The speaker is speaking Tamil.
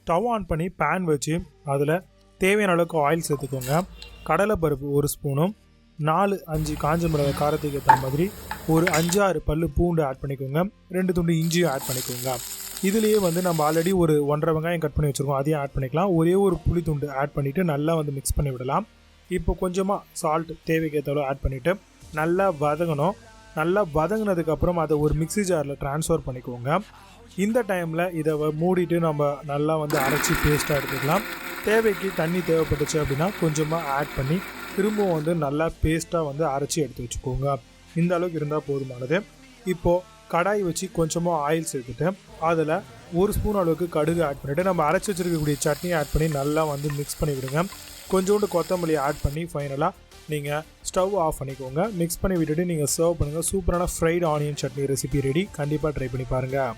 ஸ்டவ் ஆன் பண்ணி பேன் வச்சு அதில் தேவையான அளவுக்கு ஆயில் சேர்த்துக்கோங்க. கடலைப்பருப்பு 1 ஸ்பூனும் 4-5 காஞ்ச மிளகாய் காரத்துக்கு ஏற்ற மாதிரி ஒரு 5-6 பல்லு பூண்டு ஆட் பண்ணிக்கோங்க. 2 துண்டு இஞ்சியும் ஆட் பண்ணிக்கோங்க. இதுலேயே வந்து நம்ம ஆல்ரெடி ஒரு 1.5 வெங்காயம் கட் பண்ணி வச்சுருக்கோம், அதையும் ஆட் பண்ணிக்கலாம். ஒரே ஒரு புளி துண்டு ஆட் பண்ணிவிட்டு நல்லா வந்து மிக்ஸ் பண்ணி விடலாம். இப்போ கொஞ்சமாக சால்ட் தேவைக்கு ஏற்ற ஆட் பண்ணிவிட்டு நல்லா வதங்கணும். நல்லா வதங்கினதுக்கப்புறம் அதை ஒரு மிக்ஸி ஜாரில் ட்ரான்ஸ்ஃபர் பண்ணிக்கோங்க. இந்த டைமில் இதை மூடிட்டு நம்ம நல்லா வந்து அரைச்சி பேஸ்ட்டாக எடுத்துக்கலாம். தேவைக்கு தண்ணி தேவைப்பட்டுச்சு அப்படின்னா கொஞ்சமாக ஆட் பண்ணி திரும்பவும் வந்து நல்லா பேஸ்ட்டாக வந்து அரைச்சி எடுத்து வச்சுக்கோங்க. இந்த அளவுக்கு இருந்தால் போதுமானது. இப்போது கடாய் வச்சு கொஞ்சமாக ஆயில் சேர்த்துட்டு அதில் 1 ஸ்பூன் அளவுக்கு கடுகு ஆட் பண்ணிவிட்டு நம்ம அரைச்சி வச்சுருக்கக்கூடிய சட்னி ஆட் பண்ணி நல்லா வந்து மிக்ஸ் பண்ணி விடுங்க. கொஞ்சோண்டு கொத்தமல்லி ஆட் பண்ணி ஃபைனலாக நீங்கள் ஸ்டவ் ஆஃப் பண்ணிக்கோங்க. மிக்ஸ் பண்ணி விட்டுட்டு நீங்கள் சர்வ் பண்ணுங்கள். சூப்பரான fried onion chutney recipe ready. கண்டிப்பாக ட்ரை பண்ணி பாருங்கள்.